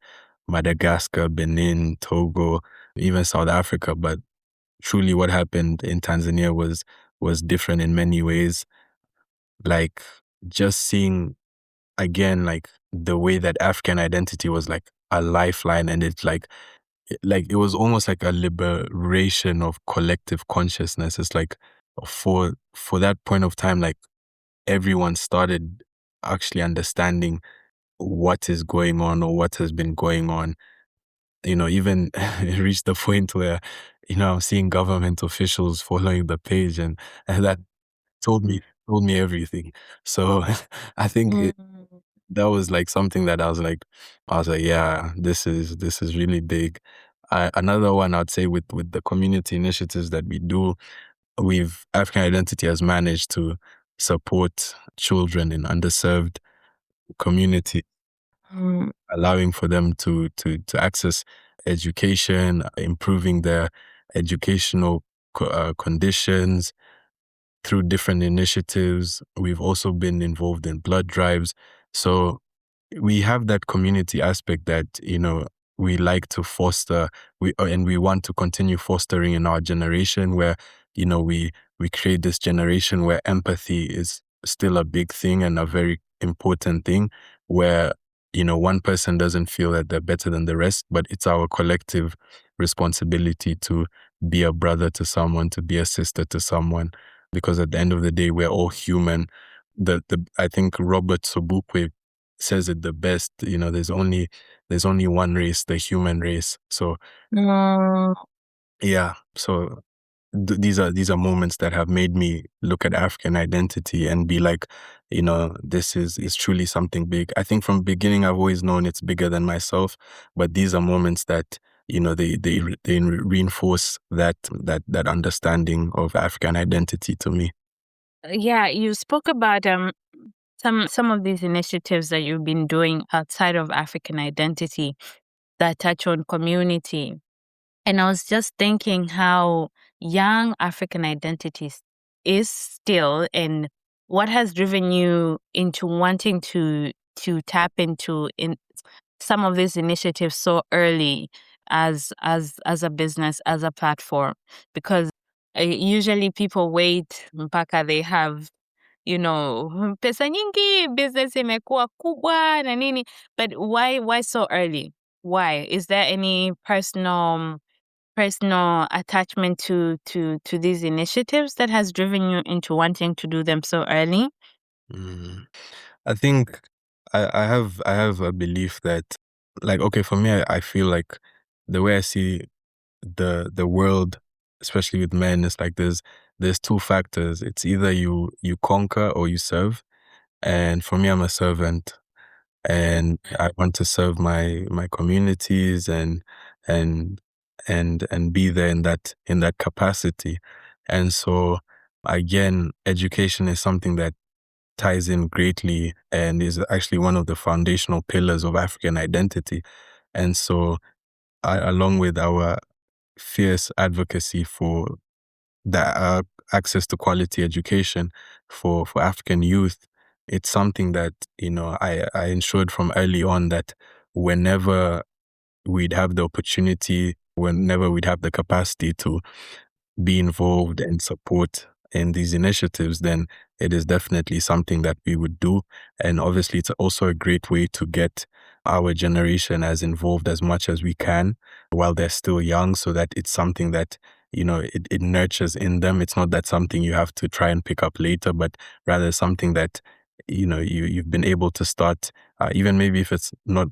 Madagascar, Benin, Togo, even South Africa. But truly what happened in Tanzania was different in many ways. Like just seeing again like the way that African identity was like a lifeline, and it's like it was almost like a liberation of collective consciousness. It's like for that point of time, like everyone started actually understanding what is going on or what has been going on. Even it reached the point where, I'm seeing government officials following the page, and that told me told me everything. So I think mm, that was like something that I was like, yeah, this is really big. Another one I'd say with the community initiatives that we do, African Identity has managed to support children in underserved community, mm. allowing for them to access education, improving their educational conditions through different initiatives. We've also been involved in blood drives. So we have that community aspect that we like to foster, and we want to continue fostering in our generation, where we create this generation where empathy is still a big thing and a very important thing, where one person doesn't feel that they're better than the rest, but it's our collective responsibility to be a brother to someone, to be a sister to someone, because at the end of the day we're all human. The I think Robert Sobukwe says it the best. There's only one race, the human race. So Mm, yeah, so these are moments that have made me look at African identity and be like, this is truly something big. I think from beginning I've always known it's bigger than myself, but these are moments that they reinforce that understanding of African identity to me. yeah, you spoke about some of these initiatives that you've been doing outside of African identity that touch on community. And I was just thinking how young African identities is still, and what has driven you into wanting to tap into in some of these initiatives so early as a business, as a platform. Because usually people wait mpaka they have pesa nyingi, business imekuwa kubwa na nini. But why so early? Why? Is there any personal attachment to these initiatives that has driven you into wanting to do them so early? Mm. I think I have a belief that, like, okay, for me, I feel like the way I see the world, especially with men, is like there's two factors. It's either you conquer or you serve. And for me, I'm a servant, and I want to serve my communities and and be there in that capacity. And so again, education is something that ties in greatly and is actually one of the foundational pillars of African identity. And so along with our fierce advocacy for that access to quality education for African youth, it's something that, I ensured from early on that whenever we'd have the opportunity, whenever we'd have the capacity to be involved and support in these initiatives, then it is definitely something that we would do. And obviously, it's also a great way to get our generation as involved as much as we can while they're still young, so that it's something that, it nurtures in them. It's not that something you have to try and pick up later, but rather something that, you've been able to start, even maybe if it's not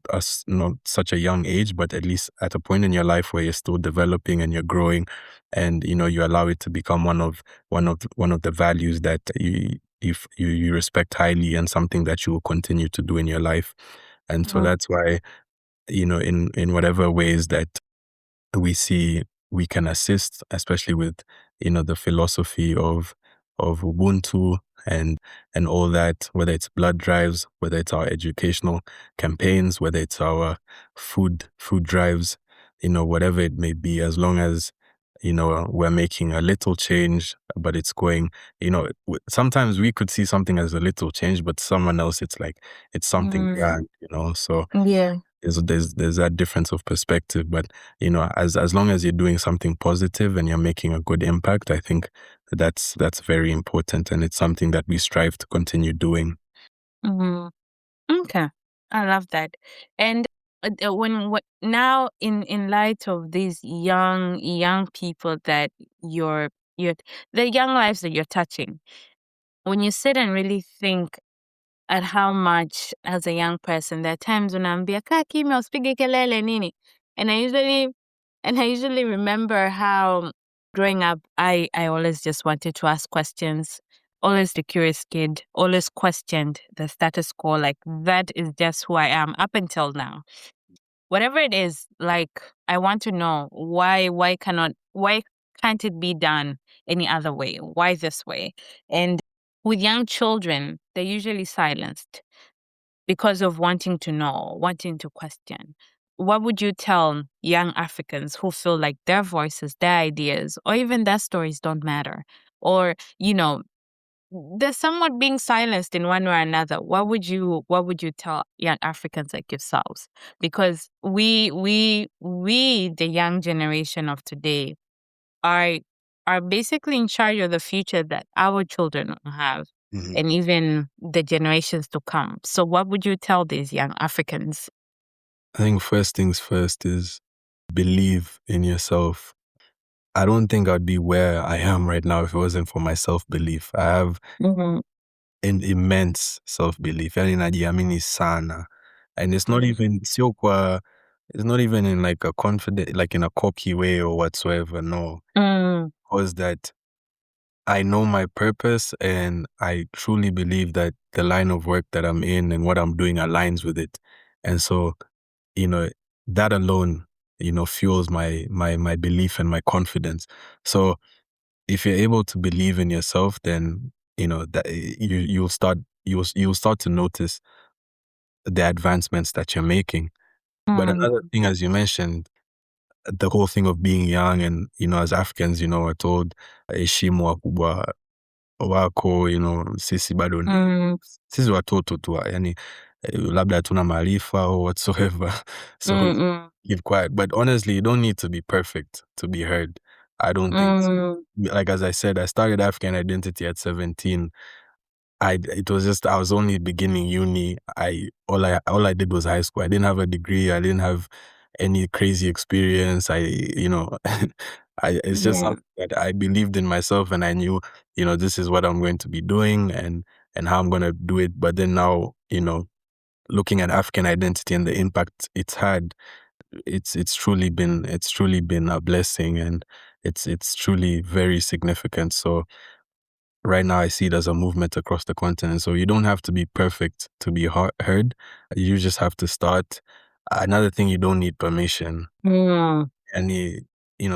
such a young age, but at least at a point in your life where you're still developing and you're growing, and you allow it to become one of the values that you respect highly, and something that you will continue to do in your life. And so that's why, in whatever ways that we see we can assist, especially with, the philosophy of Ubuntu and all that, whether it's blood drives, whether it's our educational campaigns, whether it's our food drives, whatever it may be, as long as, we're making a little change, but it's going, sometimes we could see something as a little change, but someone else, it's like, it's something grand, so Yeah. there's that difference of perspective. But, as long as you're doing something positive and you're making a good impact, I think that's very important, and it's something that we strive to continue doing. Mm-hmm. Okay, I love that. And now, in light of these young people that you're the young lives that you're touching, when you sit and really think at how much, as a young person, there are times when I'm kaa kimya usipige kelele nini, and I usually remember how growing up I always just wanted to ask questions, always the curious kid, always questioned the status quo. Like, that is just who I am up until now. Whatever it is, like, I want to know why can't it be done any other way? Why this way? And with young children, they're usually silenced because of wanting to know, wanting to question. What would you tell young Africans who feel like their voices, their ideas, or even their stories don't matter? Or, they're somewhat being silenced in one way or another. What would you tell young Africans like yourselves? Because we the young generation of today are are basically in charge of the future that our children will have, Mhm. and even the generations to come. So what would you tell these young Africans? I think first things first is believe in yourself. I don't think I'd be where I am right now if it wasn't for my self-belief. I have Mm-hmm. an immense self-belief. Yani najiamini sana. And it's not even it's not even in like a confident, like in a cocky way or whatsoever. No. Mm, Because that I know my purpose, and I truly believe that the line of work that I'm in and what I'm doing aligns with it. And so, you know, that alone, fuels my belief and my confidence. So if you're able to believe in yourself, then, that you'll start to notice the advancements that you're making. But mm, another thing, as you mentioned, the whole thing of being young, and, as Africans, we're told, heshimu wakubwa wako, sisi bado ni mm, sisi watoto tu, yani labda hatuna maarifa or whatsoever. So mm, keep quiet. But honestly, you don't need to be perfect to be heard. I don't think so. mm, Like, as I said, I started African Identity at 17. It was just, I was only beginning uni. All I did was high school. I didn't have a degree. I didn't have any crazy experience. It's just yeah. something that I believed in myself, and I knew, this is what I'm going to be doing, and how I'm going to do it. But then now, looking at African identity and the impact it's had, it's truly been a blessing, and it's truly very significant. So right now I see it as a movement across the continent. So you don't have to be perfect to be heard. You just have to start. Another thing, you don't need permission. Mm, And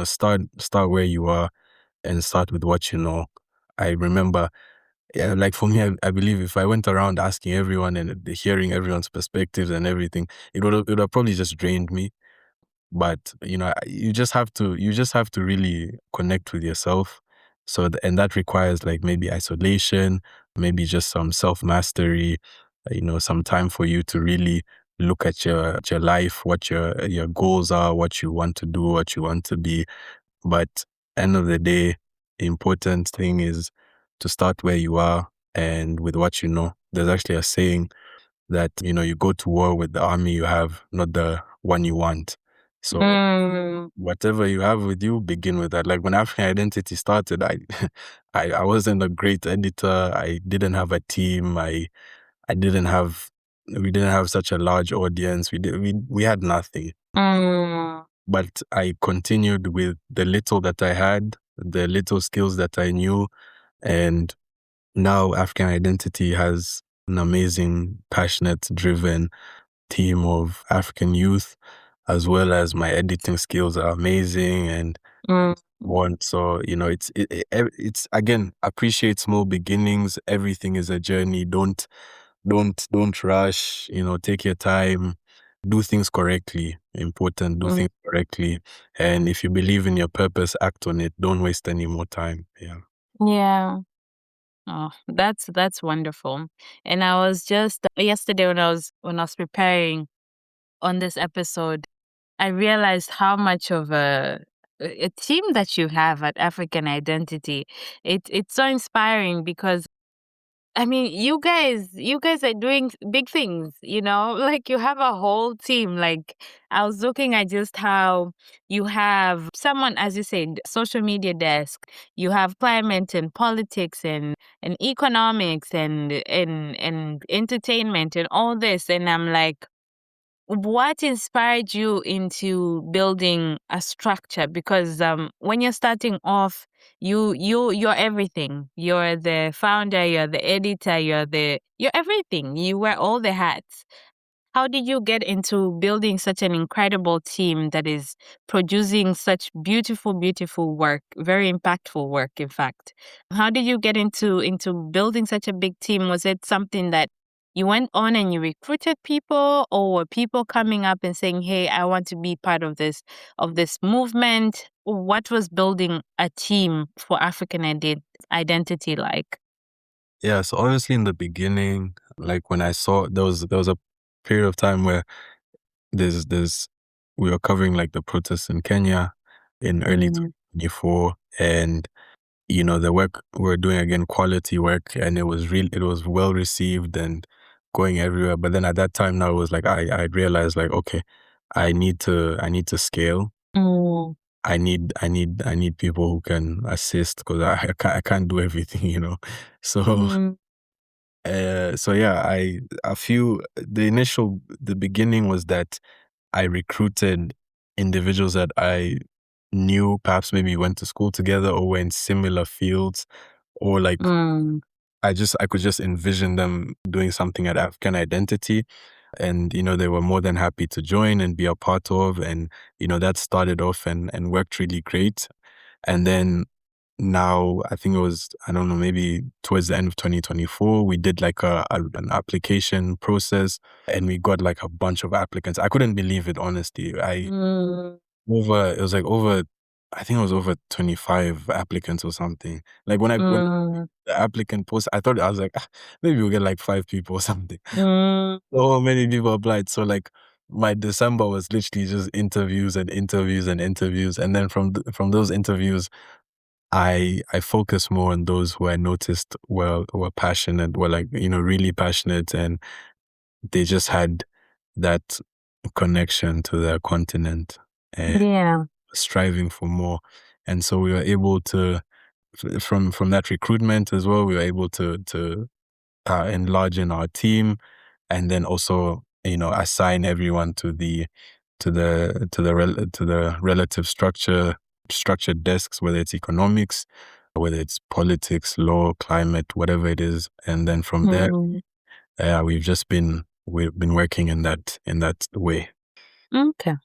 start where you are. and start with what you know. I remember, yeah, like for me, I believe if I went around asking everyone and hearing everyone's perspectives and everything, it would have probably just drained me. But you just have to really connect with yourself. So and that requires like maybe isolation, maybe just some self mastery, some time for you to really look at your life, what your goals are, what you want to do, what you want to be. But end of the day, the important thing is to start where you are and with what you know. There's actually a saying that, you go to war with the army you have, not the one you want. So Mm, whatever you have with you, begin with that. Like when African Identity started, I I wasn't a great editor. I didn't have a team. I didn't have we didn't have such a large audience. We had nothing. mm, But I continued with the little that I had, the little skills that I knew, and now African Identity has an amazing, passionate, driven team of African youth, as well as my editing skills are amazing and mm. one. So, it's again, appreciate small beginnings. Everything is a journey. Don't rush, take your time, do things correctly. Important, do Mm. things correctly. And if you believe in your purpose, act on it. Don't waste any more time. Yeah. Yeah. Oh, that's wonderful. And I was just yesterday when I was preparing on this episode, I realized how much of a team that you have at African Identity. It's so inspiring because I mean, you guys are doing big things, Like you have a whole team. Like I was looking at just how you have someone, as you said, social media desk, you have climate and politics and economics and entertainment and all this. And I'm like, what inspired you into building a structure? Because when you're starting off, you're everything. You're the founder, you're the editor, you're everything. You wear all the hats. How did you get into building such an incredible team that is producing such beautiful, beautiful work, very impactful work, in fact? How did you get into building such a big team? Was it something that you went on and you recruited people, or were people coming up and saying, "Hey, I want to be part of this movement"? What was building a team for African identity like? Yeah. So obviously in the beginning, like when I saw there was a period of time where there's we were covering like the protests in Kenya in early Mm, 2024, and the work we were doing, again, quality work, and it was well received and going everywhere. But then at that time now, it was like I realized, like, okay, I need to scale. mm, I need people who can assist, because I can't do everything, So mm, so yeah, the beginning was that I recruited individuals that I knew perhaps maybe went to school together or were in similar fields, or like mm, I could just envision them doing something at African Identity, and they were more than happy to join and be a part of, and that started off and worked really great. And then now, I think it was, I don't know, maybe towards the end of 2024, we did like an application process, and we got like a bunch of applicants. I couldn't believe it, honestly. mm, It was like I think it was over 25 applicants or something. Like when mm, the applicant post, I was like, maybe we'll get like 5 people or something. mm. So many people applied. So like my December was literally just interviews and interviews and interviews. And then from those interviews, I focused more on those who I noticed were passionate, were like, really passionate, and they just had that connection to their continent and Yeah. striving for more. And so we were able to, from that recruitment as well, we were able to enlarge in our team, and then also, assign everyone to the relative structured desks, whether it's economics, whether it's politics, law, climate, whatever it is. And then from there, Mm. we've been working in that way. Okay.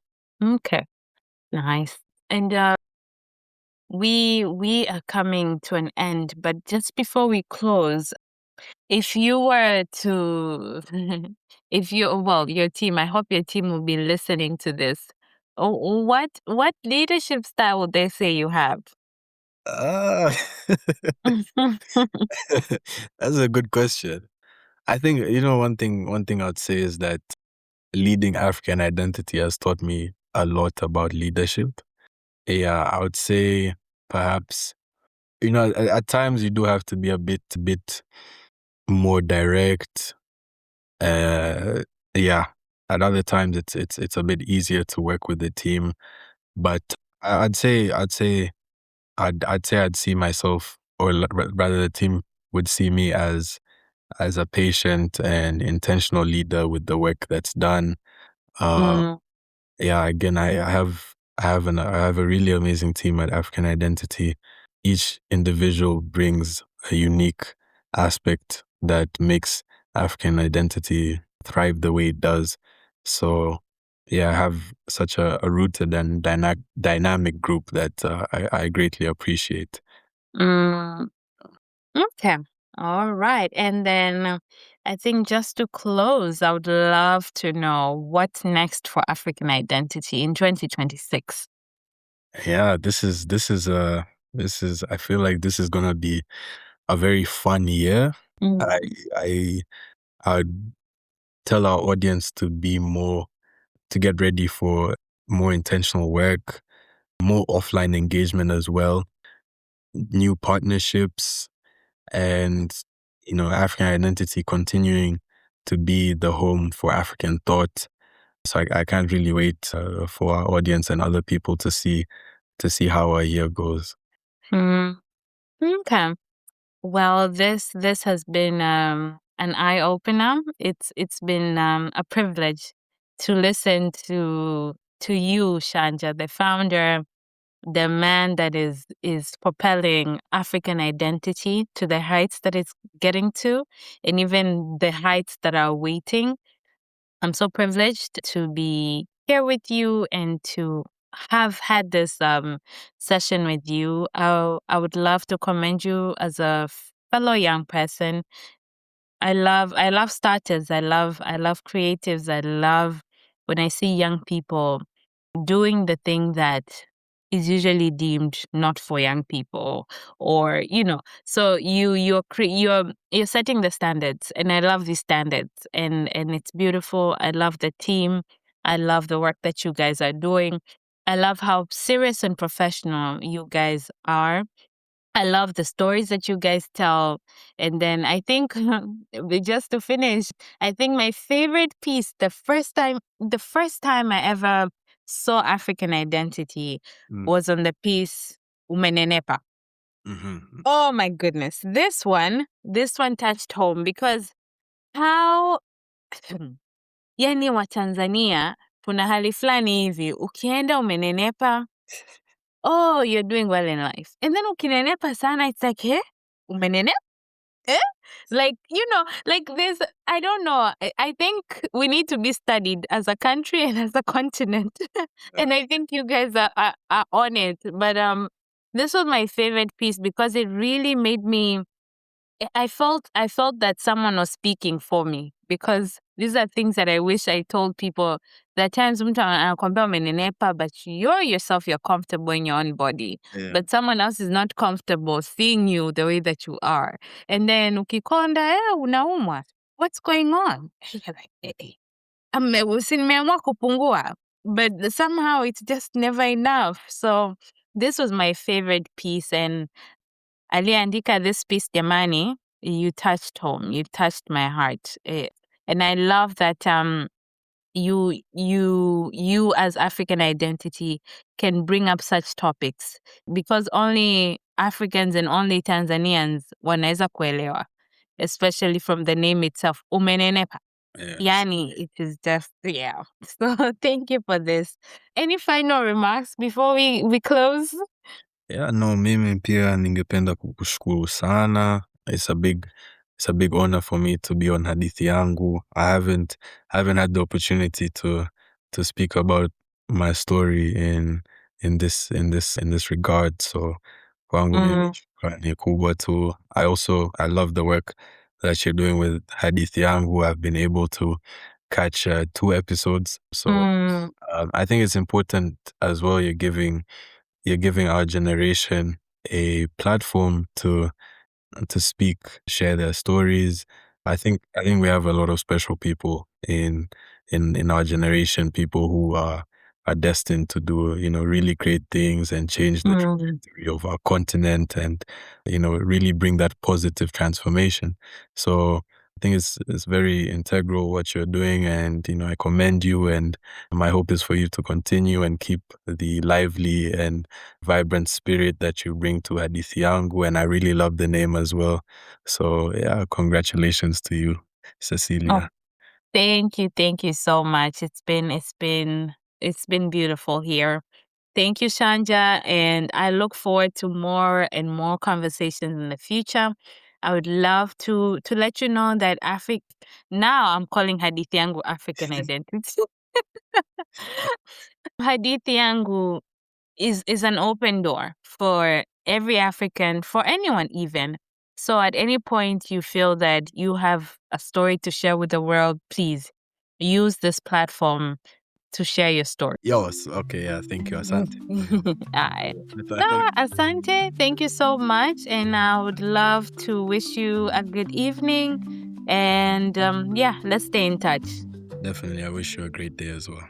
Okay. Nice. And we are coming to an end, but just before we close, if you were to, your team, I hope your team will be listening to this. What leadership style would they say you have? Ah, that's a good question. I think, one thing I'd say is that leading African identity has taught me a lot about leadership. Yeah, I would say perhaps, at times you do have to be a bit more direct. Uh, yeah. At other times it's a bit easier to work with the team. But I'd say I'd see myself, or rather the team would see me as a patient and intentional leader with the work that's done. Uh, Mm, yeah, again, I have a really amazing team at African Identity. Each individual brings a unique aspect that makes African Identity thrive the way it does. So, yeah, I have such a rooted and dynamic group that I greatly appreciate. mm, okay. All right. And then I think just to close, I would love to know what's next for African Identity in 2026. Yeah, I feel like this is gonna be a very fun year. I Mm. I I'd tell our audience to get ready for more intentional work, more offline engagement as well, new partnerships, and African Identity continuing to be the home for African thought. So I can't really wait for our audience and other people to see how our year goes. Mm, okay. Well, this has been an eye opener. It's been a privilege to listen to you, Shanja, the founder, the man that is propelling African identity to the heights that it's getting to, and even the heights that are waiting. I'm so privileged to be here with you and to have had this session with you. I would love to commend you as a fellow young person. I love starters. I love creatives. I love when I see young people doing the thing that is usually deemed not for young people, or so you're setting the standards, and I love these standards, and it's beautiful. I love the team. I love the work that you guys are doing. I love how serious and professional you guys are. I love the stories that you guys tell. And then I think, just to finish, I think my favorite piece, the first time I ever saw African identity Mm. was on the piece Umenenepa. Mhm. Oh my goodness. This one touched home because how, yani wa Tanzania, kuna hali fulani hivi, ukienda umenenepa, oh, you're doing well in life. And then ukinenepa sana, it's like, hey, umenenepa? Eh? Like this, I don't know. I think we need to be studied as a country and as a continent. And I think you guys are on it. But this was my favorite piece because it really made me I felt that someone was speaking for me, because these are things that I wish I told people. There are times mtu anakwambia umenenepa, but you're comfortable in your own body. Yeah. But someone else is not comfortable seeing you the way that you are. And then ukikonda, unaumwa. What's going on? You're like, nimeamua kupungua. But somehow it's just never enough. So this was my favorite piece, and aliandika this piece, jamani, you touched home, you touched my heart. And I love that you as African identity can bring up such topics, because only Africans and only Tanzanians wanaweza kuelewa, especially from the name itself, umenenepa. Yes. Yani, it is just, yeah. So thank you for this. Any final remarks before we close? Yeah, no, mimi pia ningependa kukushukuru sana. It's a big honor for me to be on Hadithi Yangu. I haven't had the opportunity to speak about my story in this regard. So kwangu mimi ni kubwa tu. I love the work that you're doing with Hadithi Yangu. I've been able to catch 2 episodes. So I think it's important as well. You're giving our generation a platform to speak, share their stories. I think we have a lot of special people in our generation, people who are destined to do, really great things and change the trajectory of our continent and, really bring that positive transformation. So I think it's very integral what you're doing, and, I commend you, and my hope is for you to continue and keep the lively and vibrant spirit that you bring to Hadithi Yangu, and I really love the name as well. So yeah, congratulations to you, Oh, Cecilia. thank you so much. It's been beautiful here. Thank you, Shanja, and I look forward to more and more conversations in the future. I would love to let you know that now I'm calling Hadithi Yangu African Identity. Hadithi Yangu is an open door for every African, for anyone even. So at any point you feel that you have a story to share with the world, please use this platform to share your story. Yes, okay, yeah, thank you, asante. Alright. No, Asante, thank you so much. And I would love to wish you a good evening. And yeah, let's stay in touch. Definitely, I wish you a great day as well.